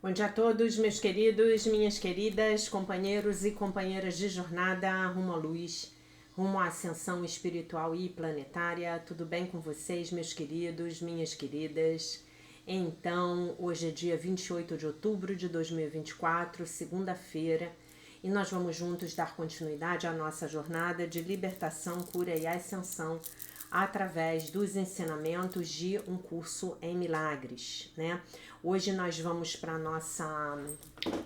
Bom dia a todos, meus queridos, minhas queridas, companheiros e companheiras de jornada rumo à luz, rumo à ascensão espiritual e planetária. Tudo bem com vocês, meus queridos, minhas queridas? Então, hoje é dia 28 de outubro de 2024, segunda-feira, e nós vamos juntos dar continuidade à nossa jornada de libertação, cura e ascensão através dos ensinamentos de um curso em milagres, né? Hoje nós vamos para a nossa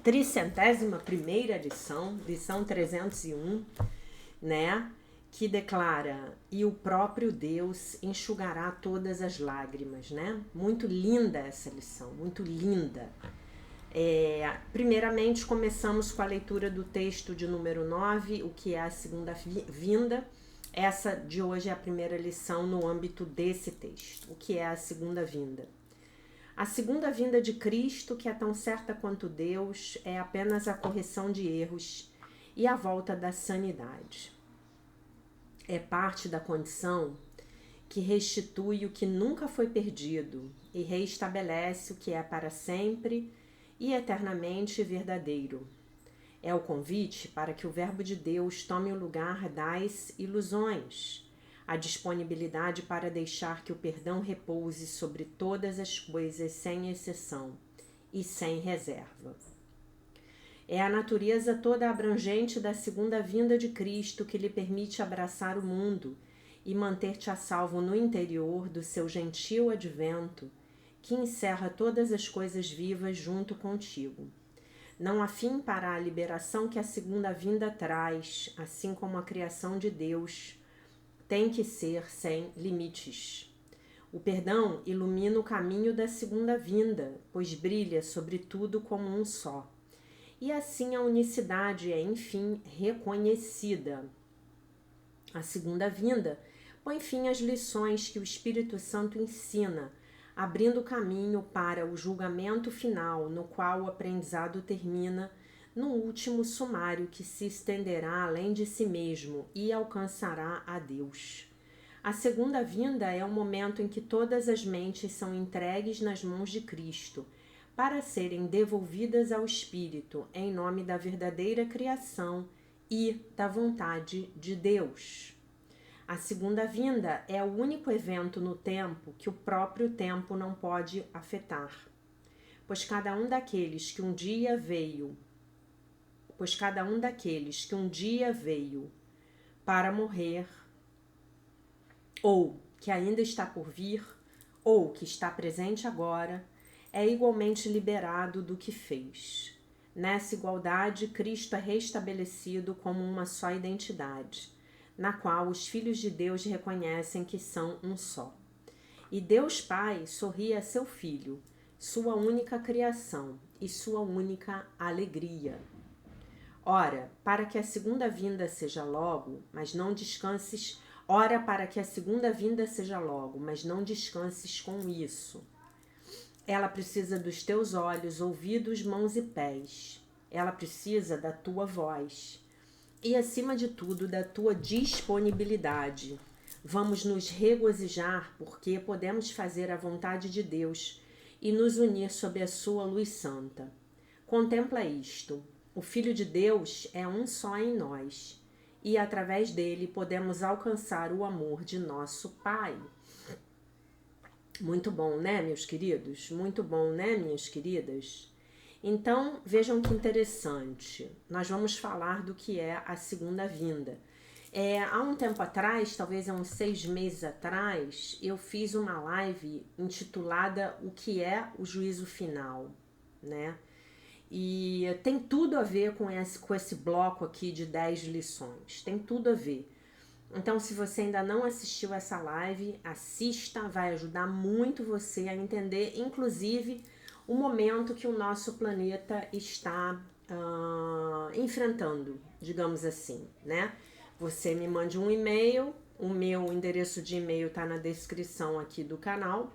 301ª lição, lição 301, né? Que declara: e o próprio Deus enxugará todas as lágrimas, né? Muito linda essa lição, muito linda. Primeiramente, começamos com a leitura do texto de número 9, o que é a segunda vinda. Essa de hoje é a primeira lição no âmbito desse texto, o que é a segunda vinda. A segunda vinda de Cristo, que é tão certa quanto Deus, é apenas a correção de erros e a volta da sanidade. É parte da condição que restitui o que nunca foi perdido e reestabelece o que é para sempre e eternamente verdadeiro. É o convite para que o Verbo de Deus tome o lugar das ilusões, a disponibilidade para deixar que o perdão repouse sobre todas as coisas sem exceção e sem reserva. É a natureza toda abrangente da segunda vinda de Cristo que lhe permite abraçar o mundo e manter-te a salvo no interior do seu gentil advento, que encerra todas as coisas vivas junto contigo. Não há fim para a liberação que a segunda vinda traz, assim como a criação de Deus tem que ser sem limites. O perdão ilumina o caminho da segunda vinda, pois brilha sobre tudo como um só. E assim a unicidade é, enfim, reconhecida. A segunda vinda põe fim às lições que o Espírito Santo ensina, abrindo caminho para o julgamento final, no qual o aprendizado termina no último sumário que se estenderá além de si mesmo e alcançará a Deus. A segunda vinda é o momento em que todas as mentes são entregues nas mãos de Cristo, para serem devolvidas ao Espírito em nome da verdadeira criação e da vontade de Deus. A segunda vinda é o único evento no tempo que o próprio tempo não pode afetar, pois cada um daqueles que um dia veio para morrer, ou que ainda está por vir, ou que está presente agora, é igualmente liberado do que fez. Nessa igualdade, Cristo é restabelecido como uma só identidade, na qual os filhos de Deus reconhecem que são um só. E Deus Pai sorri a seu Filho, sua única criação e sua única alegria. Ora, para que a segunda vinda seja logo, mas não descanses. Ora, para que a segunda vinda seja logo, mas não descanses com isso. Ela precisa dos teus olhos, ouvidos, mãos e pés. Ela precisa da tua voz. E, acima de tudo, da tua disponibilidade. Vamos nos regozijar porque podemos fazer a vontade de Deus e nos unir sob a sua luz santa. Contempla isto. O Filho de Deus é um só em nós e, através dele, podemos alcançar o amor de nosso Pai. Muito bom, né, meus queridos? Muito bom, né, minhas queridas? Então, vejam que interessante. Nós vamos falar do que é a segunda vinda. Há um tempo atrás, talvez há uns 6 meses atrás, eu fiz uma live intitulada O que é o juízo final, né? E tem tudo a ver com esse bloco aqui de 10 lições. Tem tudo a ver. Então, se você ainda não assistiu essa live, assista, vai ajudar muito você a entender, inclusive, o momento que o nosso planeta está enfrentando, digamos assim, né? Você me mande um e-mail, o meu endereço de e-mail está na descrição aqui do canal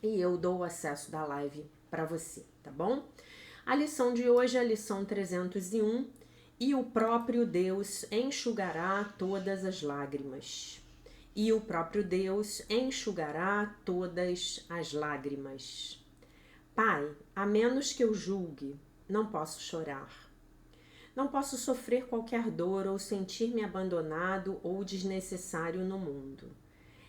e eu dou o acesso da live para você, tá bom? A lição de hoje é a lição 301, e o próprio Deus enxugará todas as lágrimas. E o próprio Deus enxugará todas as lágrimas. Pai, a menos que eu julgue, não posso chorar. Não posso sofrer qualquer dor ou sentir-me abandonado ou desnecessário no mundo.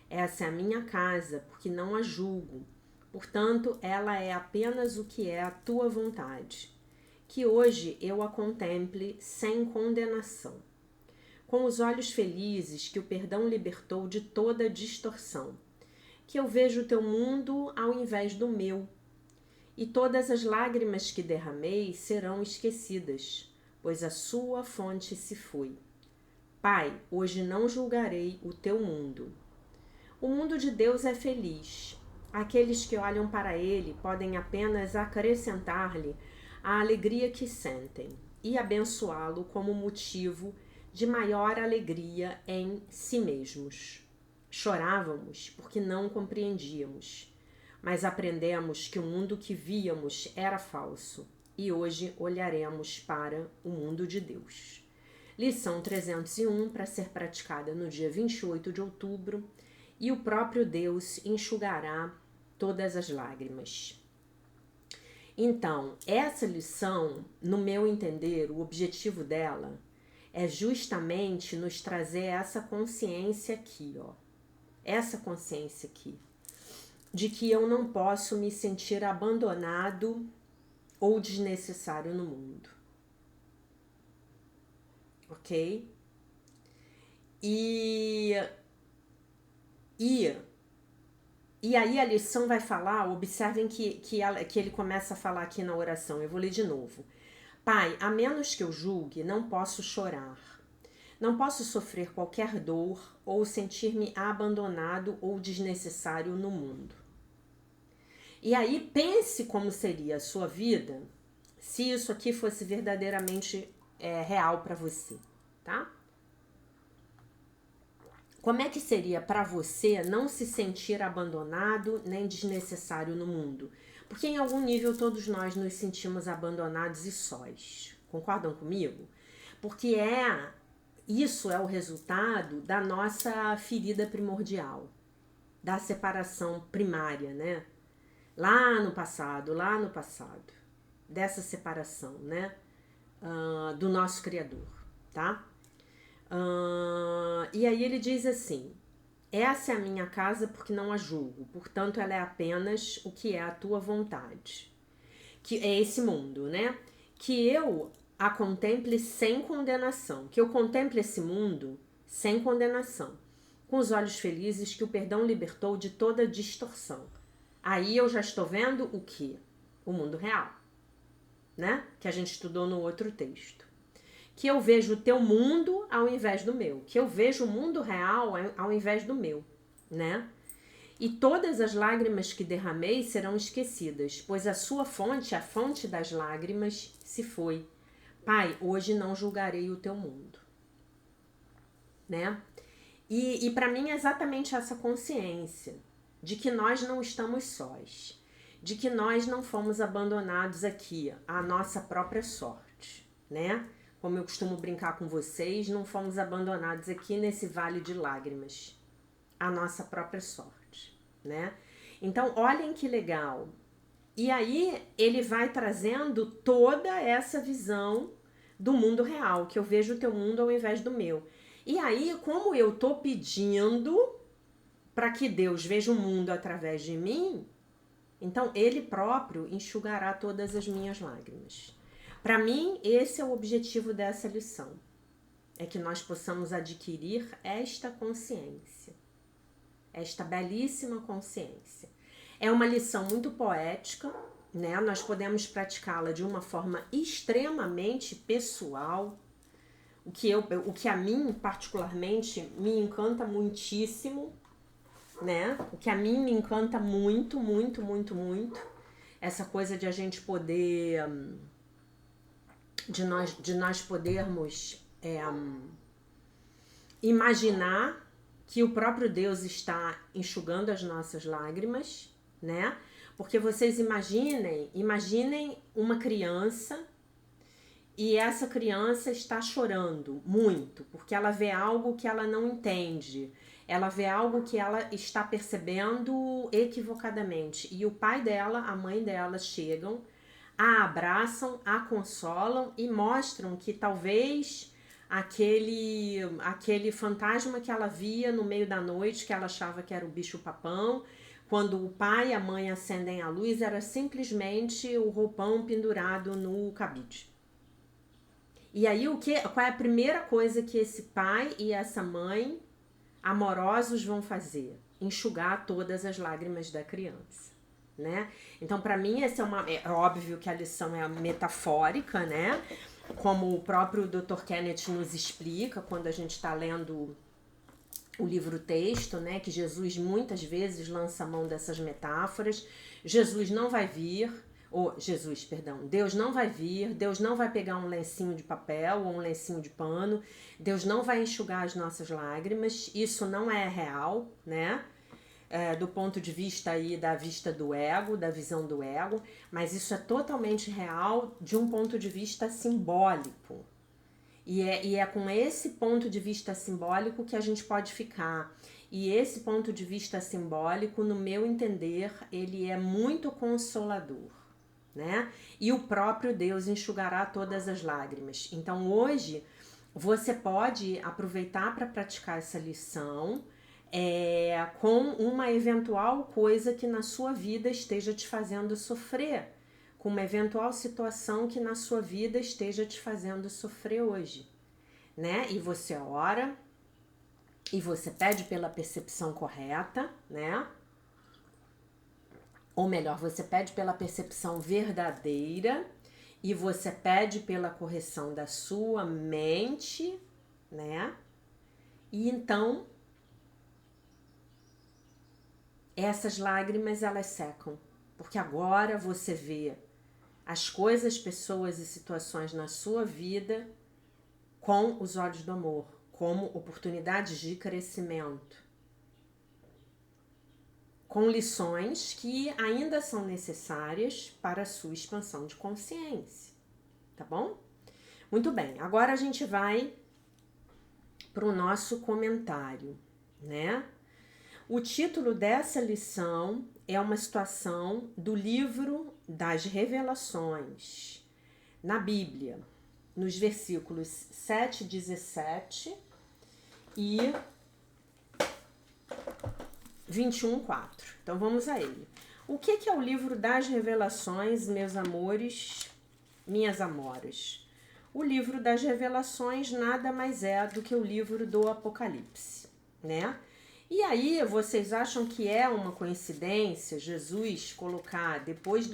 Essa é a minha casa, porque não a julgo. Portanto, ela é apenas o que é a tua vontade. Que hoje eu a contemple sem condenação. Com os olhos felizes que o perdão libertou de toda distorção. Que eu veja o teu mundo ao invés do meu. E todas as lágrimas que derramei serão esquecidas, pois a sua fonte se foi. Pai, hoje não julgarei o teu mundo. O mundo de Deus é feliz. Aqueles que olham para ele podem apenas acrescentar-lhe a alegria que sentem e abençoá-lo como motivo de maior alegria em si mesmos. Chorávamos porque não compreendíamos, mas aprendemos que o mundo que víamos era falso e hoje olharemos para o mundo de Deus. Lição 301 para ser praticada no dia 28 de outubro. E o próprio Deus enxugará todas as lágrimas. Então, essa lição, no meu entender, o objetivo dela é justamente nos trazer essa consciência aqui, ó. Essa consciência aqui, de que eu não posso me sentir abandonado ou desnecessário no mundo. Ok? E aí a lição vai falar, observem que ele começa a falar aqui na oração, eu vou ler de novo. Pai, a menos que eu julgue, não posso chorar. Não posso sofrer qualquer dor ou sentir-me abandonado ou desnecessário no mundo. E aí pense como seria a sua vida se isso aqui fosse verdadeiramente real para você, tá? Como é que seria para você não se sentir abandonado nem desnecessário no mundo? Porque em algum nível todos nós nos sentimos abandonados e sós. Concordam comigo? Porque isso é o resultado da nossa ferida primordial, da separação primária, né? Lá no passado, dessa separação, né? Do nosso Criador, tá? E aí ele diz assim: essa é a minha casa porque não a julgo, portanto ela é apenas o que é a tua vontade, que é esse mundo, né? Que eu a contemple sem condenação, que eu contemple esse mundo sem condenação, com os olhos felizes que o perdão libertou de toda distorção. Aí eu já estou vendo o que? O mundo real, né? Que a gente estudou no outro texto. Que eu vejo o teu mundo ao invés do meu. Que eu vejo o mundo real ao invés do meu, né? E todas as lágrimas que derramei serão esquecidas, pois a sua fonte, a fonte das lágrimas, se foi. Pai, hoje não julgarei o teu mundo, né? E para mim é exatamente essa consciência de que nós não estamos sós, de que nós não fomos abandonados aqui à nossa própria sorte, né? Como eu costumo brincar com vocês, não fomos abandonados aqui nesse vale de lágrimas, à nossa própria sorte, né? Então, olhem que legal. E aí, ele vai trazendo toda essa visão do mundo real, que eu vejo o teu mundo ao invés do meu. E aí, como eu tô pedindo para que Deus veja o mundo através de mim, então ele próprio enxugará todas as minhas lágrimas. Para mim, esse é o objetivo dessa lição. É que nós possamos adquirir esta consciência. Esta belíssima consciência. É uma lição muito poética, né? Nós podemos praticá-la de uma forma extremamente pessoal. O que a mim, particularmente, me encanta muitíssimo, né? O que a mim me encanta muito, muito, muito, muito. Essa coisa de a gente poder... De nós podermos imaginar que o próprio Deus está enxugando as nossas lágrimas, né? Porque vocês imaginem uma criança e essa criança está chorando muito, porque ela vê algo que ela não entende, ela vê algo que ela está percebendo equivocadamente. E o pai dela, a mãe dela chegam a abraçam, a consolam e mostram que talvez aquele fantasma que ela via no meio da noite, que ela achava que era o bicho-papão, quando o pai e a mãe acendem a luz, era simplesmente o roupão pendurado no cabide. E aí, qual é a primeira coisa que esse pai e essa mãe amorosos vão fazer? Enxugar todas as lágrimas da criança, né? Então, para mim, é óbvio que a lição é metafórica, né? Como o próprio Dr. Kenneth nos explica quando a gente está lendo o livro texto, né? Que Jesus muitas vezes lança a mão dessas metáforas. Deus não vai vir, Deus não vai pegar um lencinho de papel ou um lencinho de pano, Deus não vai enxugar as nossas lágrimas, isso não é real, né? Do ponto de vista aí da vista do ego, da visão do ego, mas isso é totalmente real de um ponto de vista simbólico. E é com esse ponto de vista simbólico que a gente pode ficar. E esse ponto de vista simbólico, no meu entender, ele é muito consolador, né? E o próprio Deus enxugará todas as lágrimas. Então hoje você pode aproveitar para praticar essa lição com uma eventual coisa que na sua vida esteja te fazendo sofrer, com uma eventual situação que na sua vida esteja te fazendo sofrer hoje, né? E você ora e você pede pela percepção correta, né? Ou melhor, você pede pela percepção verdadeira e você pede pela correção da sua mente, né? E então essas lágrimas elas secam, porque agora você vê as coisas, pessoas e situações na sua vida com os olhos do amor, como oportunidades de crescimento, com lições que ainda são necessárias para a sua expansão de consciência, tá bom? Muito bem, agora a gente vai para o nosso comentário, né? O título dessa lição é uma situação do livro das Revelações, na Bíblia, nos versículos 7, 17 e 21, 4. Então vamos a ele. O que é o livro das Revelações, meus amores, minhas amoras? O livro das Revelações nada mais é do que o livro do Apocalipse, né? E aí, vocês acham que é uma coincidência Jesus colocar depois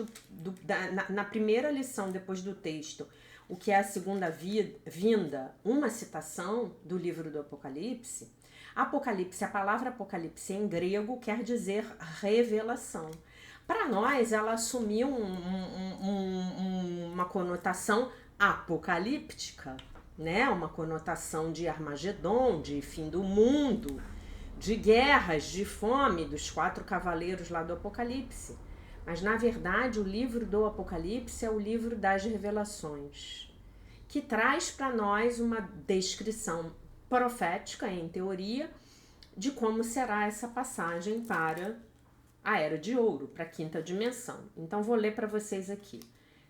na primeira lição, depois do texto, o que é a segunda vinda, uma citação do livro do Apocalipse? Apocalipse, a palavra Apocalipse em grego quer dizer revelação. Para nós, ela assumiu uma conotação apocalíptica, né? Uma conotação de Armagedon, de fim do mundo, de guerras, de fome, dos 4 cavaleiros lá do Apocalipse. Mas, na verdade, o livro do Apocalipse é o livro das Revelações, que traz para nós uma descrição profética, em teoria, de como será essa passagem para a Era de Ouro, para a 5ª dimensão. Então, vou ler para vocês aqui.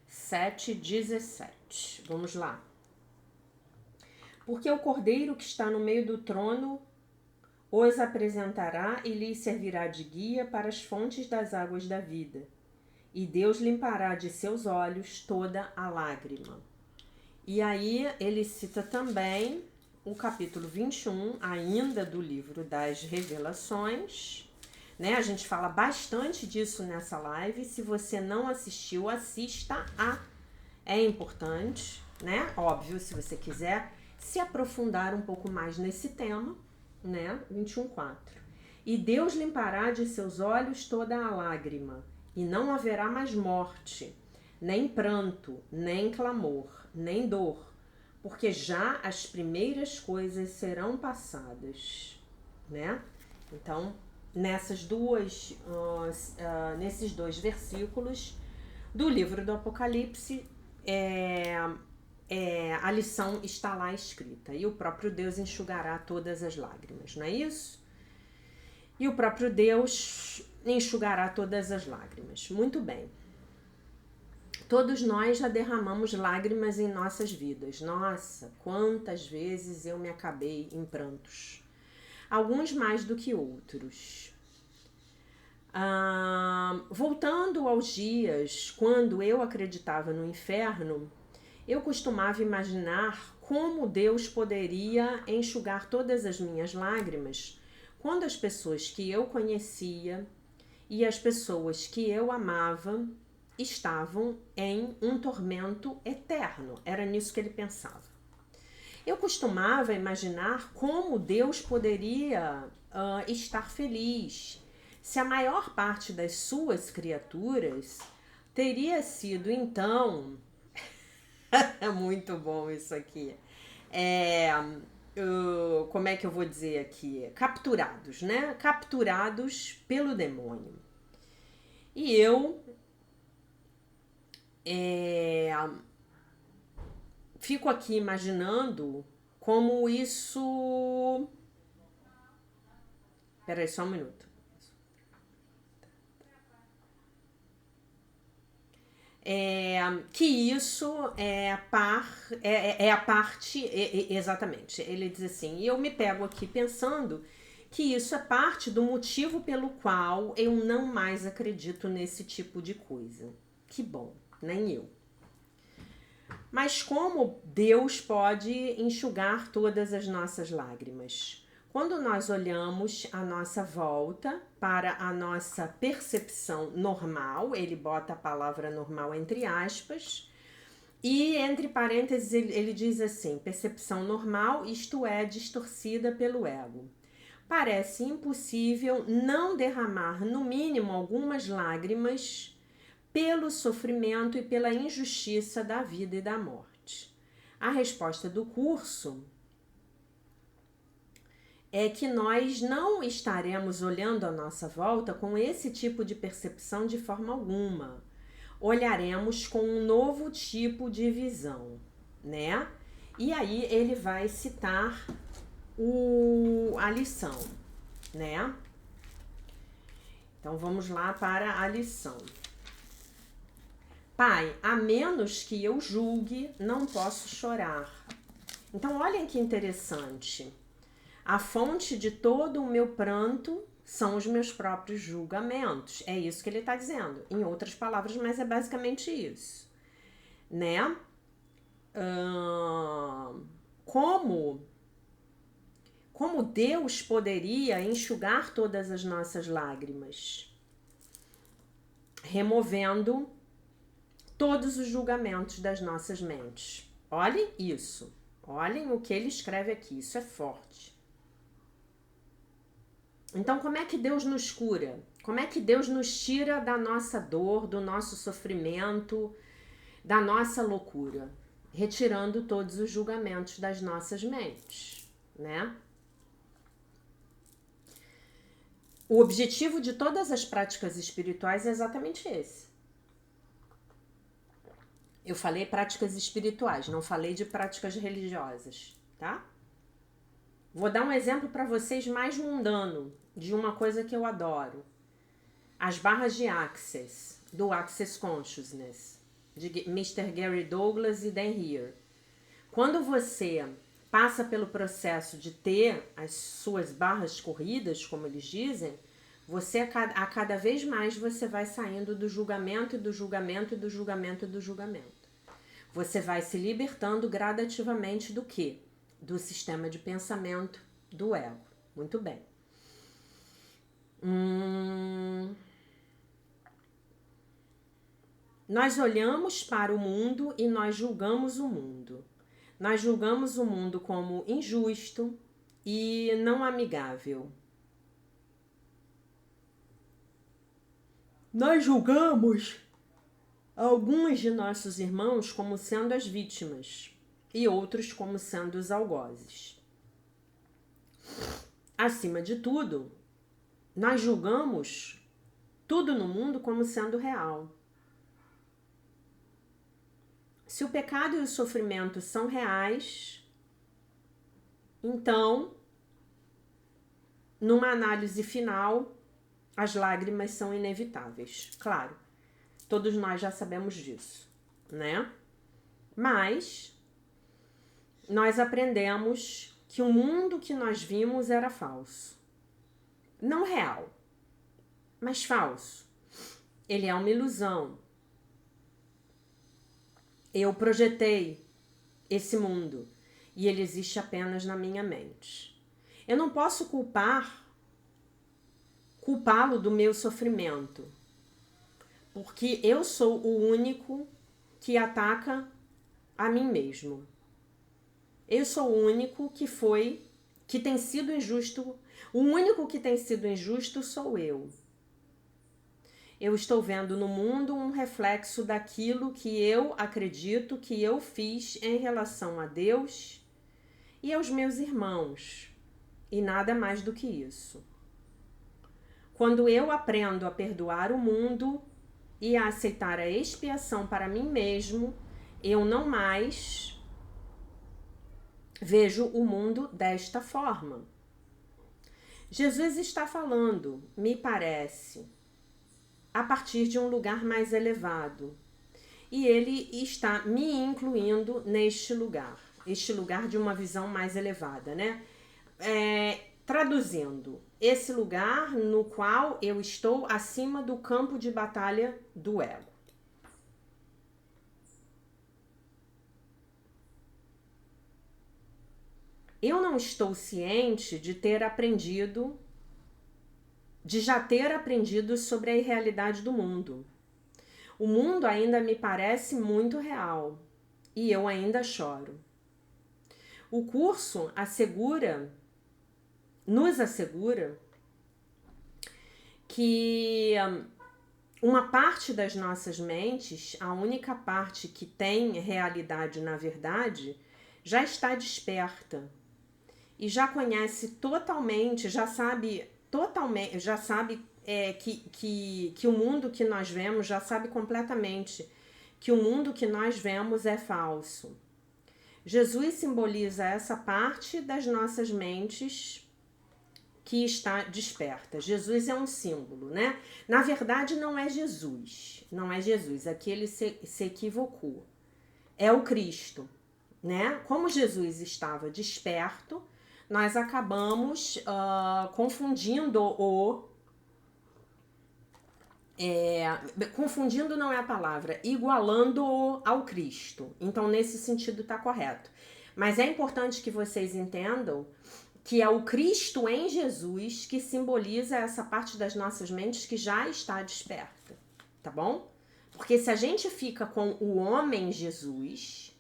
7:17. Vamos lá. Porque o cordeiro que está no meio do trono os apresentará e lhes servirá de guia para as fontes das águas da vida. E Deus limpará de seus olhos toda a lágrima. E aí ele cita também o capítulo 21, ainda do livro das Revelações, né? A gente fala bastante disso nessa live. Se você não assistiu, assista É importante, né? Óbvio, se você quiser se aprofundar um pouco mais nesse tema, né? 21:4. E Deus limpará de seus olhos toda a lágrima, e não haverá mais morte, nem pranto, nem clamor, nem dor, porque já as primeiras coisas serão passadas, né? Então, nesses 2 versículos do livro do Apocalipse, a lição está lá escrita. E o próprio Deus enxugará todas as lágrimas, não é isso? E o próprio Deus enxugará todas as lágrimas. Muito bem. Todos nós já derramamos lágrimas em nossas vidas. Nossa, quantas vezes eu me acabei em prantos. Alguns mais do que outros. Voltando aos dias quando eu acreditava no inferno, eu costumava imaginar como Deus poderia enxugar todas as minhas lágrimas quando as pessoas que eu conhecia e as pessoas que eu amava estavam em um tormento eterno. Era nisso que ele pensava. Eu costumava imaginar como Deus poderia estar feliz se a maior parte das suas criaturas teria sido, então... É muito bom isso aqui. Como é que eu vou dizer aqui? Capturados, né? Capturados pelo demônio. E eu fico aqui imaginando como isso... Peraí, só um minuto. Que isso é a parte... exatamente. Ele diz assim, e eu me pego aqui pensando que isso é parte do motivo pelo qual eu não mais acredito nesse tipo de coisa. Que bom, nem eu. Mas como Deus pode enxugar todas as nossas lágrimas? Quando nós olhamos à nossa volta para a nossa percepção normal, ele bota a palavra normal entre aspas, e entre parênteses ele diz assim, percepção normal, isto é, distorcida pelo ego. Parece impossível não derramar no mínimo algumas lágrimas pelo sofrimento e pela injustiça da vida e da morte. A resposta do curso é que nós não estaremos olhando à nossa volta com esse tipo de percepção de forma alguma. Olharemos com um novo tipo de visão, né? E aí ele vai citar a lição, né? Então vamos lá para a lição. Pai, a menos que eu julgue, não posso chorar. Então olhem que interessante. A fonte de todo o meu pranto são os meus próprios julgamentos. É isso que ele está dizendo. Em outras palavras, mas é basicamente isso. Né? Como Deus poderia enxugar todas as nossas lágrimas? Removendo todos os julgamentos das nossas mentes. Olhem isso. Olhem o que ele escreve aqui. Isso é forte. Então, como é que Deus nos cura? Como é que Deus nos tira da nossa dor, do nosso sofrimento, da nossa loucura? Retirando todos os julgamentos das nossas mentes, né? O objetivo de todas as práticas espirituais é exatamente esse. Eu falei práticas espirituais, não falei de práticas religiosas, tá? Vou dar um exemplo para vocês mais mundano, de uma coisa que eu adoro. As barras de Access, do Access Consciousness, de Mr. Gary Douglas e Dan Heer. Quando você passa pelo processo de ter as suas barras corridas, como eles dizem, você a cada vez mais você vai saindo do julgamento, e do julgamento, e do julgamento, e do julgamento. Você vai se libertando gradativamente do quê? Do sistema de pensamento do ego. Muito bem. Nós olhamos para o mundo e nós julgamos o mundo. Nós julgamos o mundo como injusto e não amigável. Nós julgamos alguns de nossos irmãos como sendo as vítimas e outros como sendo os algozes. Acima de tudo, nós julgamos tudo no mundo como sendo real. Se o pecado e o sofrimento são reais, então, numa análise final, as lágrimas são inevitáveis. Claro, todos nós já sabemos disso, né? Mas nós aprendemos que o mundo que nós vimos era falso. Não real, mas falso. Ele é uma ilusão. Eu projetei esse mundo e ele existe apenas na minha mente. Eu não posso culpá-lo do meu sofrimento, porque eu sou o único que ataca a mim mesmo. Eu sou o único que tem sido injusto. O único que tem sido injusto sou eu. Eu estou vendo no mundo um reflexo daquilo que eu acredito que eu fiz em relação a Deus e aos meus irmãos. E nada mais do que isso. Quando eu aprendo a perdoar o mundo e a aceitar a expiação para mim mesmo, eu não mais vejo o mundo desta forma. Jesus está falando, me parece, a partir de um lugar mais elevado. E ele está me incluindo neste lugar. Este lugar de uma visão mais elevada, né? Traduzindo, esse lugar no qual eu estou acima do campo de batalha do ego. Eu não estou ciente de já ter aprendido sobre a irrealidade do mundo. O mundo ainda me parece muito real e eu ainda choro. O curso nos assegura que uma parte das nossas mentes, a única parte que tem realidade na verdade, já está desperta e já conhece totalmente, já sabe que o mundo que nós vemos, já sabe completamente que o mundo que nós vemos é falso. Jesus simboliza essa parte das nossas mentes que está desperta. Jesus é um símbolo, né? Na verdade, não é Jesus. Não é Jesus. Aqui ele se equivocou. É o Cristo, né? Como Jesus estava desperto, nós acabamos confundindo confundindo não é a palavra, igualando-o ao Cristo. Então, nesse sentido, está correto. Mas é importante que vocês entendam que é o Cristo em Jesus que simboliza essa parte das nossas mentes que já está desperta, tá bom? Porque se a gente fica com o homem Jesus,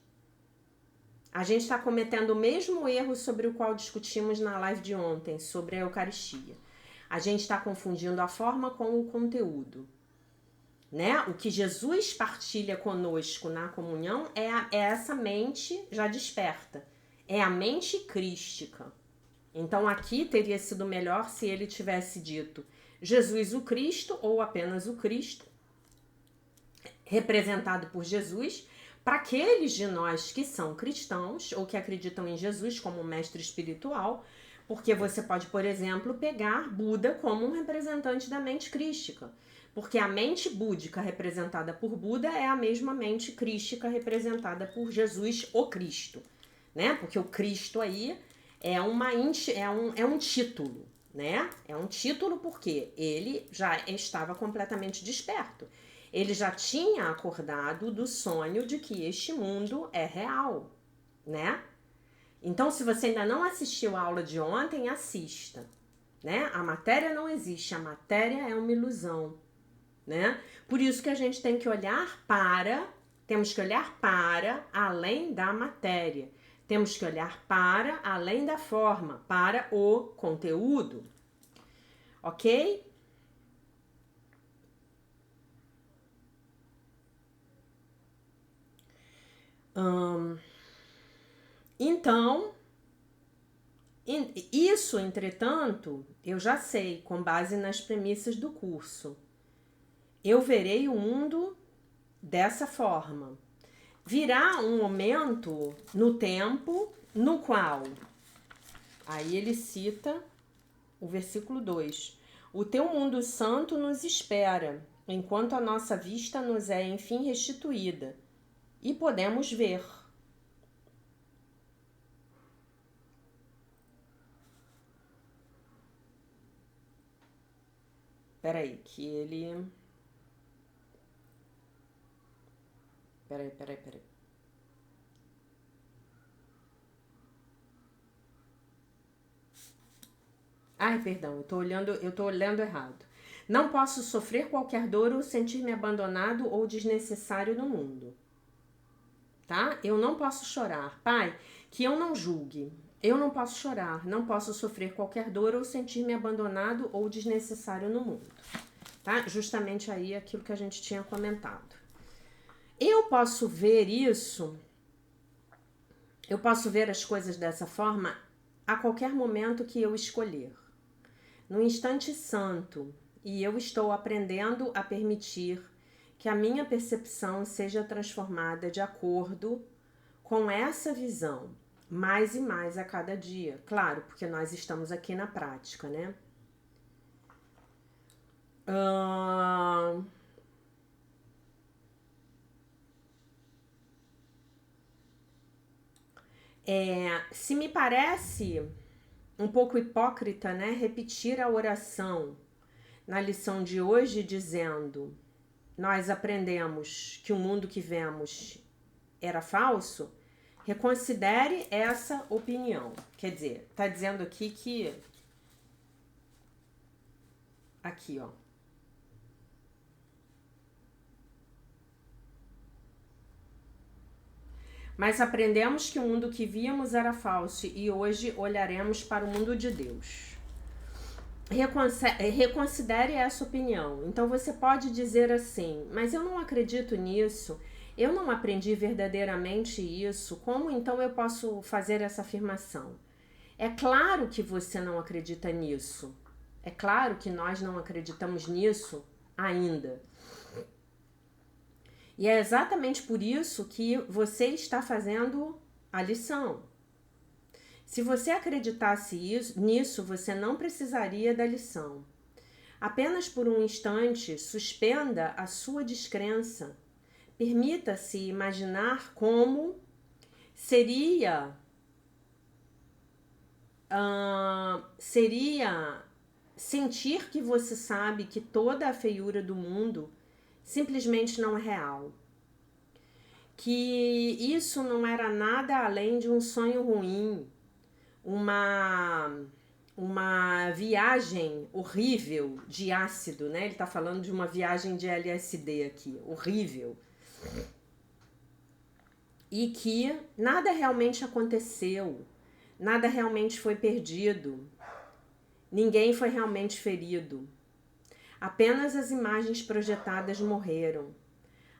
a gente está cometendo o mesmo erro sobre o qual discutimos na live de ontem, sobre a Eucaristia. A gente está confundindo a forma com o conteúdo, né? O que Jesus partilha conosco na comunhão é essa mente já desperta. É a mente crística. Então aqui teria sido melhor se ele tivesse dito Jesus o Cristo ou apenas o Cristo, representado por Jesus, para aqueles de nós que são cristãos ou que acreditam em Jesus como mestre espiritual, porque você pode, por exemplo, pegar Buda como um representante da mente crística, porque a mente búdica representada por Buda é a mesma mente crística representada por Jesus o Cristo, né? Porque o Cristo aí é um título, né? É um título porque ele já estava completamente desperto. Ele já tinha acordado do sonho de que este mundo é real, né? Então, se você ainda não assistiu a aula de ontem, assista, né? A matéria não existe, a matéria é uma ilusão, né? Por isso que a gente tem que temos que olhar para além da matéria. Temos que olhar para além da forma, para o conteúdo. Ok? Então, isso, entretanto, eu já sei, com base nas premissas do curso. Eu verei o mundo dessa forma. Virá um momento no tempo no qual, aí ele cita o versículo 2, o teu mundo santo nos espera, enquanto a nossa vista nos é enfim restituída. e podemos ver. Peraí, que ele... Peraí. Ai, perdão, eu tô olhando errado. Não posso sofrer qualquer dor ou sentir-me abandonado ou desnecessário no mundo. Tá? Eu não posso chorar. Pai, que eu não julgue. Eu não posso chorar, não posso sofrer qualquer dor ou sentir-me abandonado ou desnecessário no mundo. Tá? Justamente aí aquilo que a gente tinha comentado. Eu posso ver isso, eu posso ver as coisas dessa forma a qualquer momento que eu escolher. No instante santo, e eu estou aprendendo a permitir que a minha percepção seja transformada de acordo com essa visão, mais e mais a cada dia. Claro, porque nós estamos aqui na prática, né? Se me parece um pouco hipócrita, né, repetir a oração na lição de hoje dizendo: nós aprendemos que o mundo que vemos era falso, reconsidere essa opinião. Quer dizer, tá dizendo aqui que... Aqui, ó. Mas aprendemos que o mundo que víamos era falso e hoje olharemos para o mundo de Deus. Reconsidere essa opinião. Então você pode dizer assim: mas eu não acredito nisso, eu não aprendi verdadeiramente isso, como então eu posso fazer essa afirmação? É claro que você não acredita nisso. É claro que nós não acreditamos nisso ainda. E é exatamente por isso que você está fazendo a lição. Se você acreditasse nisso, você não precisaria da lição. Apenas por um instante, suspenda a sua descrença. Permita-se imaginar como seria sentir que você sabe que toda a feiura do mundo simplesmente não é real. Que isso não era nada além de um sonho ruim, uma viagem horrível de ácido, né? Ele tá falando de uma viagem de LSD aqui, horrível. E que nada realmente aconteceu, nada realmente foi perdido, ninguém foi realmente ferido. Apenas as imagens projetadas morreram.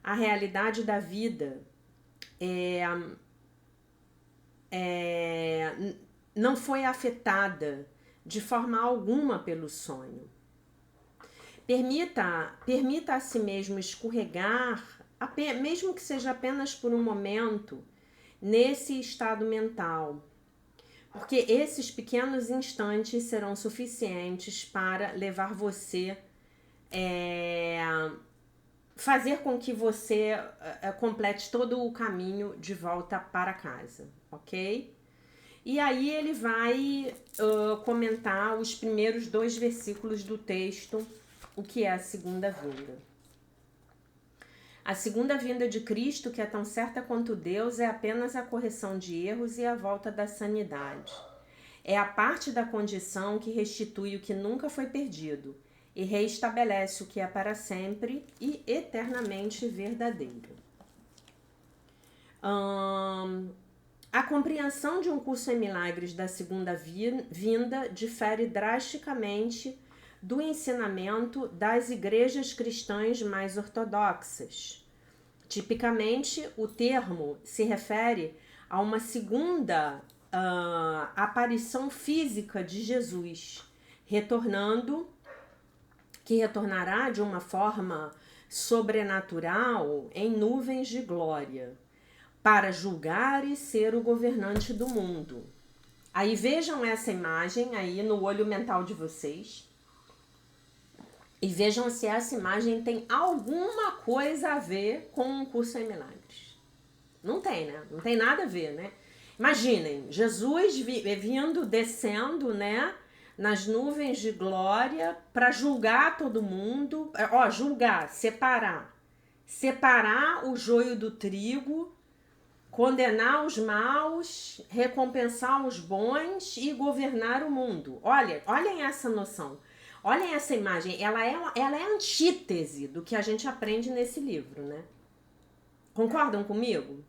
A realidade da vida não foi afetada de forma alguma pelo sonho. Permita a si mesmo escorregar, mesmo que seja apenas por um momento, nesse estado mental. Porque esses pequenos instantes serão suficientes para levar você fazer com que você complete todo o caminho de volta para casa, ok? E aí ele vai comentar os primeiros 2 versículos do texto, o que é a segunda vinda. A segunda vinda de Cristo, que é tão certa quanto Deus, é apenas a correção de erros e a volta da sanidade. É a parte da condição que restitui o que nunca foi perdido e reestabelece o que é para sempre e eternamente verdadeiro. A compreensão de um curso em milagres da segunda vinda difere drasticamente do ensinamento das igrejas cristãs mais ortodoxas. Tipicamente, o termo se refere a uma segunda aparição física de Jesus, que retornará de uma forma sobrenatural em nuvens de glória, para julgar e ser o governante do mundo. Aí vejam essa imagem aí no olho mental de vocês e vejam se essa imagem tem alguma coisa a ver com um curso em milagres. Não tem, né? Não tem nada a ver, né? Imaginem, Jesus vindo, descendo, né? Nas nuvens de glória para julgar todo mundo. Ó, julgar, separar. Separar o joio do trigo, condenar os maus, recompensar os bons e governar o mundo. Olhem essa noção. Olhem essa imagem. Ela é a antítese do que a gente aprende nesse livro, né? Concordam comigo?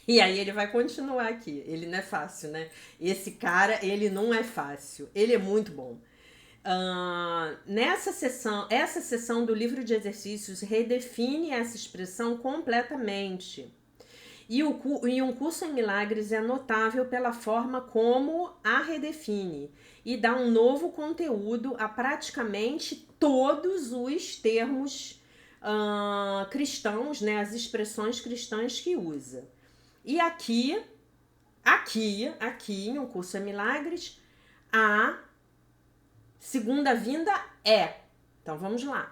E aí ele vai continuar aqui. Ele não é fácil, né? Esse cara, ele não é fácil. Ele é muito bom. Essa sessão do livro de exercícios redefine essa expressão completamente. E um curso em milagres é notável pela forma como a redefine e dá um novo conteúdo a praticamente todos os termos cristãos, né, as expressões cristãs que usa. E aqui, em um curso em milagres, a segunda vinda é. Então vamos lá.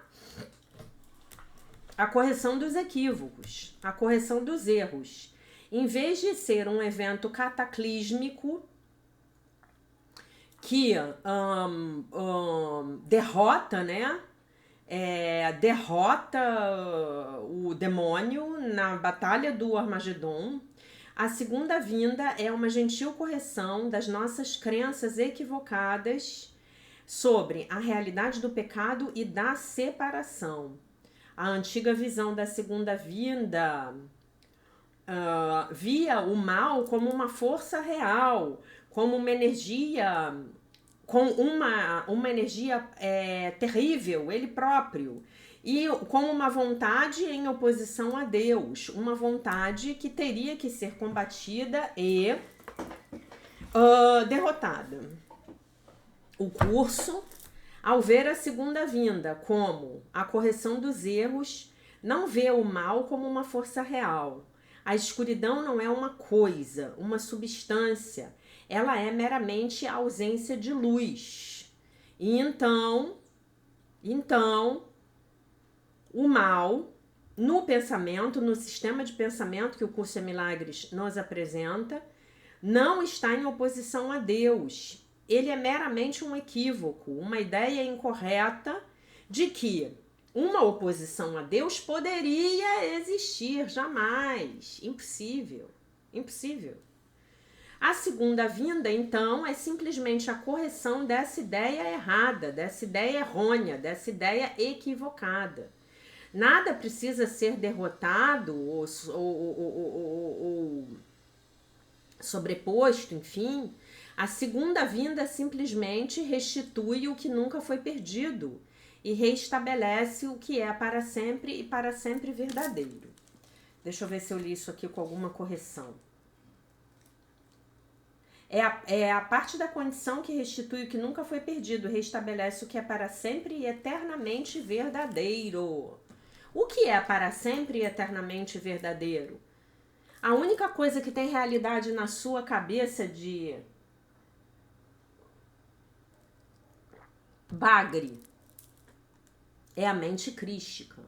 A correção dos equívocos, a correção dos erros. Em vez de ser um evento cataclísmico que derrota, né? Derrota o demônio na batalha do Armagedon, a segunda vinda é uma gentil correção das nossas crenças equivocadas sobre a realidade do pecado e da separação. A antiga visão da segunda vinda via o mal como uma força real, como uma energia, com uma energia terrível, ele próprio, e com uma vontade em oposição a Deus, uma vontade que teria que ser combatida e derrotada. O curso, ao ver a segunda vinda como a correção dos erros, não vê o mal como uma força real. A escuridão não é uma coisa, uma substância. Ela é meramente a ausência de luz. E então, o mal, no pensamento, no sistema de pensamento que o curso de milagres nos apresenta, não está em oposição a Deus. Ele é meramente um equívoco, uma ideia incorreta de que uma oposição a Deus poderia existir, jamais. Impossível. Impossível. A segunda vinda, então, é simplesmente a correção dessa ideia errada, dessa ideia errônea, dessa ideia equivocada. Nada precisa ser derrotado ou sobreposto, enfim. A segunda vinda simplesmente restitui o que nunca foi perdido e reestabelece o que é para sempre e para sempre verdadeiro. Deixa eu ver se eu li isso aqui com alguma correção. É a parte da condição que restitui o que nunca foi perdido, reestabelece o que é para sempre e eternamente verdadeiro. O que é para sempre e eternamente verdadeiro? A única coisa que tem realidade na sua cabeça de bagre é a mente crística.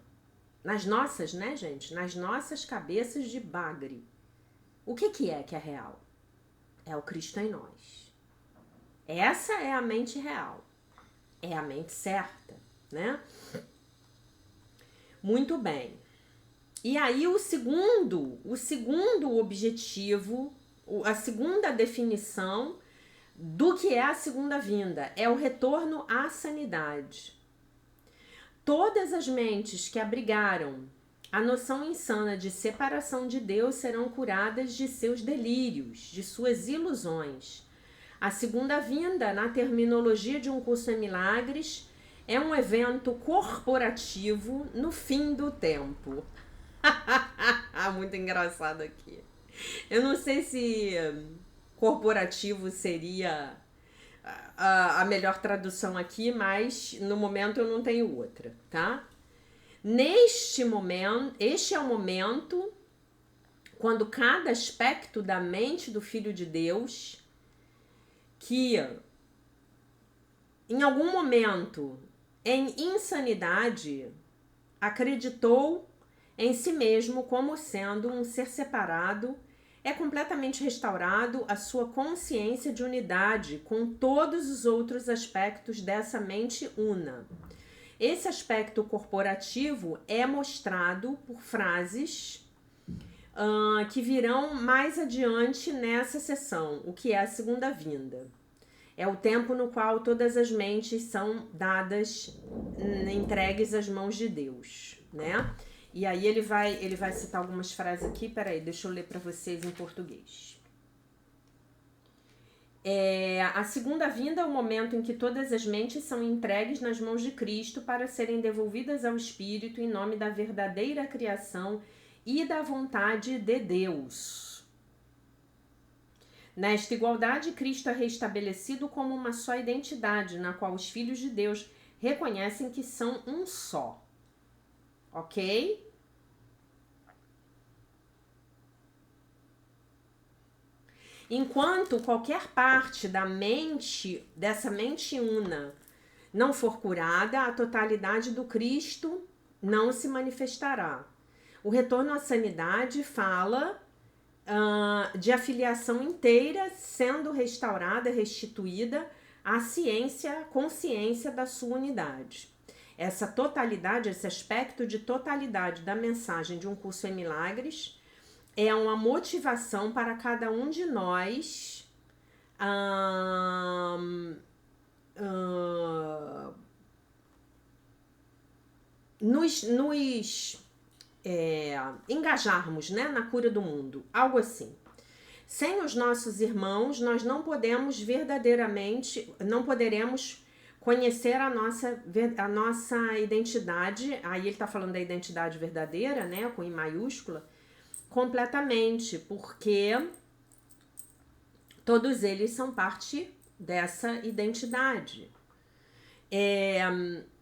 Nas nossas, né, gente? Nas nossas cabeças de bagre. O que é real? É o Cristo em nós. Essa é a mente real. É a mente certa, né? Muito bem. E aí o segundo objetivo, a segunda definição do que é a segunda vinda é o retorno à sanidade. Todas as mentes que abrigaram a noção insana de separação de Deus serão curadas de seus delírios, de suas ilusões. A segunda vinda, na terminologia de um curso em milagres, é um evento corporativo no fim do tempo. Muito engraçado aqui. Eu não sei se corporativo seria a melhor tradução aqui, mas no momento eu não tenho outra, tá? Neste momento, este é o momento quando cada aspecto da mente do Filho de Deus, que em algum momento em insanidade acreditou em si mesmo como sendo um ser separado, é completamente restaurado a sua consciência de unidade com todos os outros aspectos dessa mente una. Esse aspecto corporativo é mostrado por frases que virão mais adiante nessa sessão, o que é a segunda vinda. É o tempo no qual todas as mentes são dadas, entregues às mãos de Deus, né? E aí ele vai citar algumas frases aqui, peraí, deixa eu ler para vocês em português. A segunda vinda é o momento em que todas as mentes são entregues nas mãos de Cristo para serem devolvidas ao Espírito em nome da verdadeira criação e da vontade de Deus. Nesta igualdade, Cristo é restabelecido como uma só identidade, na qual os filhos de Deus reconhecem que são um só. Ok? Enquanto qualquer parte da mente, dessa mente una, não for curada, a totalidade do Cristo não se manifestará. O retorno à sanidade fala de afiliação inteira sendo restaurada, restituída à consciência da sua unidade. Essa totalidade, esse aspecto de totalidade da mensagem de um curso em milagres é uma motivação para cada um de nós nos engajarmos, né, na cura do mundo, algo assim. Sem os nossos irmãos, nós não podemos não poderemos conhecer a nossa identidade. Aí ele está falando da identidade verdadeira, né, com I maiúscula, completamente, porque todos eles são parte dessa identidade.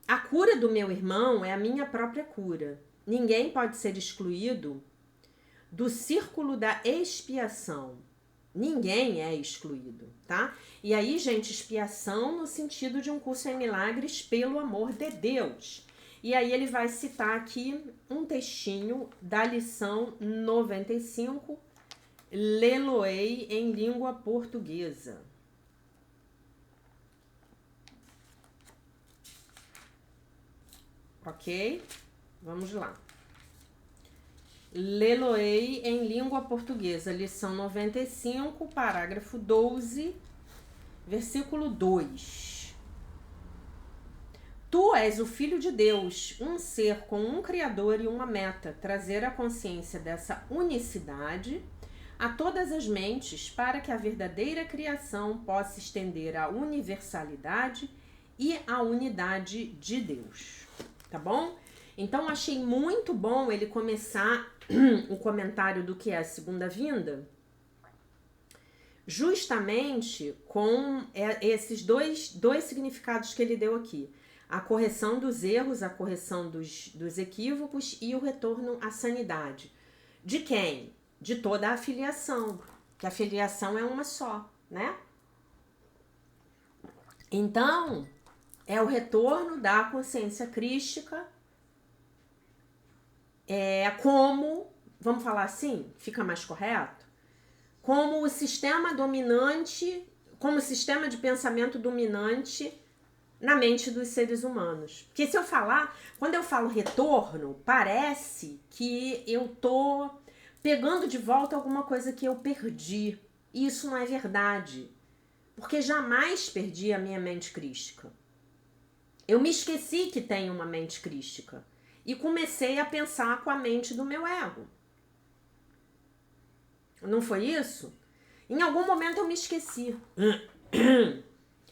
A cura do meu irmão é a minha própria cura. Ninguém pode ser excluído do círculo da expiação. Ninguém é excluído, tá? E aí, gente, expiação no sentido de um curso em milagres pelo amor de Deus. E aí ele vai citar aqui um textinho da lição 95, Leloei em língua portuguesa. Ok? Vamos lá. Leloei em língua portuguesa, lição 95, parágrafo 12, versículo 2. Tu és o Filho de Deus, um ser com um Criador e uma meta, trazer a consciência dessa unicidade a todas as mentes para que a verdadeira criação possa estender a universalidade e a unidade de Deus. Tá bom? Então, achei muito bom ele começar o comentário do que é a segunda vinda, justamente com esses dois significados que ele deu aqui. A correção dos erros, a correção dos equívocos e o retorno à sanidade. De quem? De toda a filiação, que a filiação é uma só, né? Então, é o retorno da consciência crística, como, vamos falar assim, fica mais correto? Como o sistema dominante, como o sistema de pensamento dominante na mente dos seres humanos. Porque se eu falar, quando eu falo retorno, parece que eu tô pegando de volta alguma coisa que eu perdi. E isso não é verdade. Porque jamais perdi a minha mente crística. Eu me esqueci que tenho uma mente crística. E comecei a pensar com a mente do meu ego. Não foi isso? Em algum momento eu me esqueci.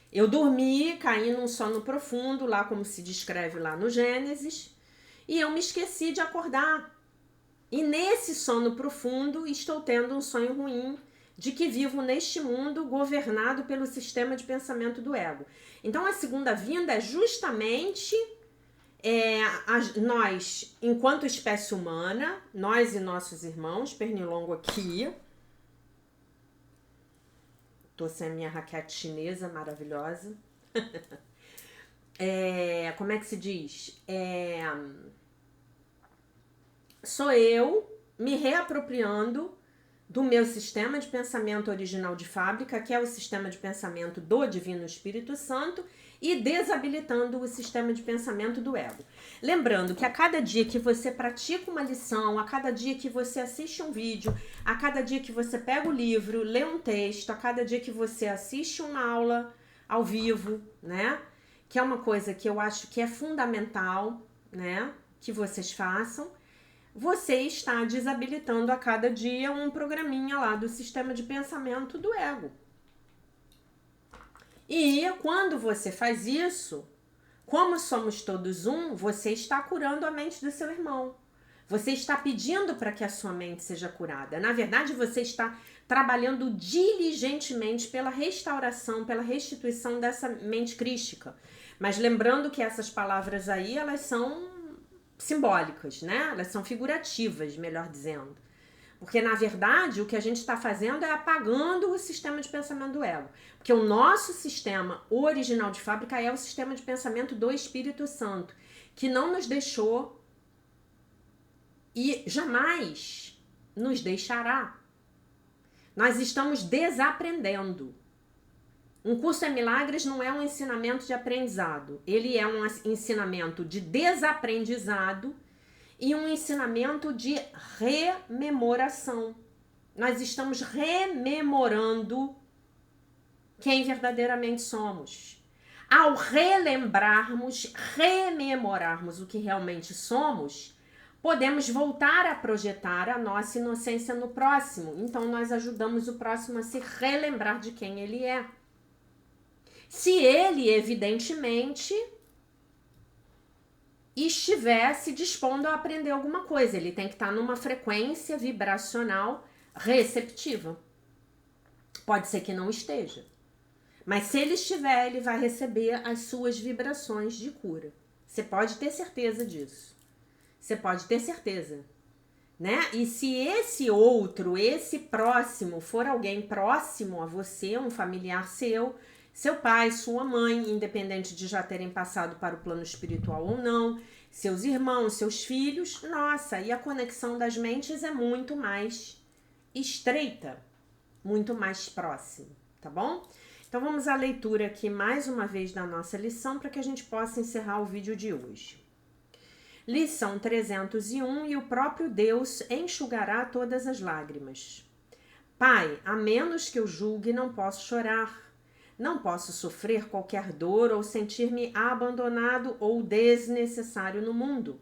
Eu dormi, caí num sono profundo, lá como se descreve lá no Gênesis, e eu me esqueci de acordar. E nesse sono profundo estou tendo um sonho ruim de que vivo neste mundo governado pelo sistema de pensamento do ego. Então a segunda vinda é justamente nós, enquanto espécie humana, nós e nossos irmãos, pernilongo aqui, tô sem a minha raquete chinesa maravilhosa, como é que se diz? sou eu me reapropriando do meu sistema de pensamento original de fábrica, que é o sistema de pensamento do Divino Espírito Santo, e desabilitando o sistema de pensamento do ego. Lembrando que a cada dia que você pratica uma lição, a cada dia que você assiste um vídeo, a cada dia que você pega o livro, lê um texto, a cada dia que você assiste uma aula ao vivo, né? Que é uma coisa que eu acho que é fundamental, né? Que vocês façam. Você está desabilitando a cada dia um programinha lá do sistema de pensamento do ego. E quando você faz isso, como somos todos um, você está curando a mente do seu irmão. Você está pedindo para que a sua mente seja curada. Na verdade, você está trabalhando diligentemente pela restauração, pela restituição dessa mente crística. Mas lembrando que essas palavras aí, elas são simbólicas, né? Elas são figurativas, melhor dizendo. Porque, na verdade, o que a gente está fazendo é apagando o sistema de pensamento do ego. Porque o nosso sistema original de fábrica é o sistema de pensamento do Espírito Santo, que não nos deixou e jamais nos deixará. Nós estamos desaprendendo. Um curso em milagres não é um ensinamento de aprendizado. Ele é um ensinamento de desaprendizado e um ensinamento de rememoração. Nós estamos rememorando quem verdadeiramente somos. Ao relembrarmos, rememorarmos o que realmente somos, podemos voltar a projetar a nossa inocência no próximo. Então, nós ajudamos o próximo a se relembrar de quem ele é. Se ele, evidentemente, estivesse dispondo a aprender alguma coisa, ele tem que estar numa frequência vibracional receptiva. Pode ser que não esteja. Mas se ele estiver, ele vai receber as suas vibrações de cura. Você pode ter certeza disso. Você pode ter certeza, né? E se esse outro, esse próximo, for alguém próximo a você, um familiar seu, seu pai, sua mãe, independente de já terem passado para o plano espiritual ou não, seus irmãos, seus filhos, nossa, e a conexão das mentes é muito mais estreita, muito mais próxima, tá bom? Então vamos à leitura aqui mais uma vez da nossa lição para que a gente possa encerrar o vídeo de hoje. Lição 301, e o próprio Deus enxugará todas as lágrimas. Pai, a menos que eu julgue, não posso chorar. Não posso sofrer qualquer dor ou sentir-me abandonado ou desnecessário no mundo.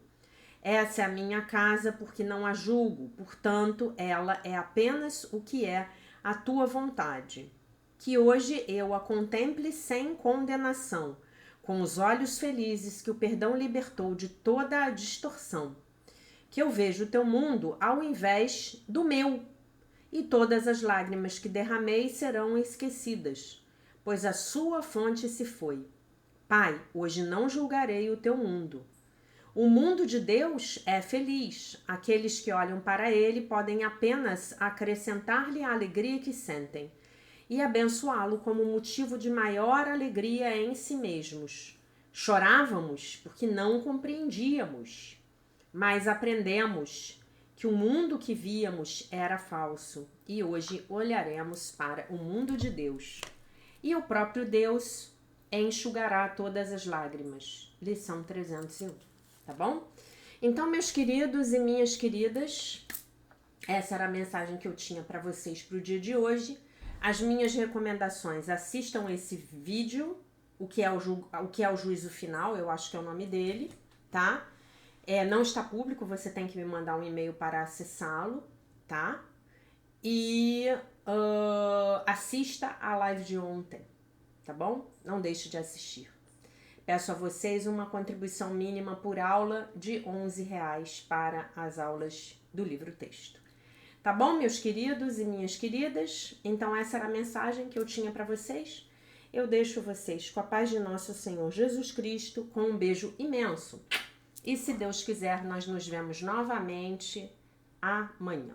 Essa é a minha casa porque não a julgo, portanto, ela é apenas o que é a tua vontade. Que hoje eu a contemple sem condenação, com os olhos felizes que o perdão libertou de toda a distorção. Que eu veja o teu mundo ao invés do meu, e todas as lágrimas que derramei serão esquecidas, pois a sua fonte se foi. Pai, hoje não julgarei o teu mundo. O mundo de Deus é feliz. Aqueles que olham para ele podem apenas acrescentar-lhe a alegria que sentem e abençoá-lo como motivo de maior alegria em si mesmos. Chorávamos porque não compreendíamos, mas aprendemos que o mundo que víamos era falso e hoje olharemos para o mundo de Deus. E o próprio Deus enxugará todas as lágrimas. Lição 301, tá bom? Então, meus queridos e minhas queridas, essa era a mensagem que eu tinha para vocês para o dia de hoje. As minhas recomendações, assistam esse vídeo, o que é o juízo final, eu acho que é o nome dele, tá? Não está público, você tem que me mandar um e-mail para acessá-lo, tá? E assista a live de ontem, tá bom? Não deixe de assistir. Peço a vocês uma contribuição mínima por aula de R$11 para as aulas do livro-texto. Tá bom, meus queridos e minhas queridas? Então essa era a mensagem que eu tinha para vocês. Eu deixo vocês com a paz de nosso Senhor Jesus Cristo, com um beijo imenso. E se Deus quiser, nós nos vemos novamente amanhã.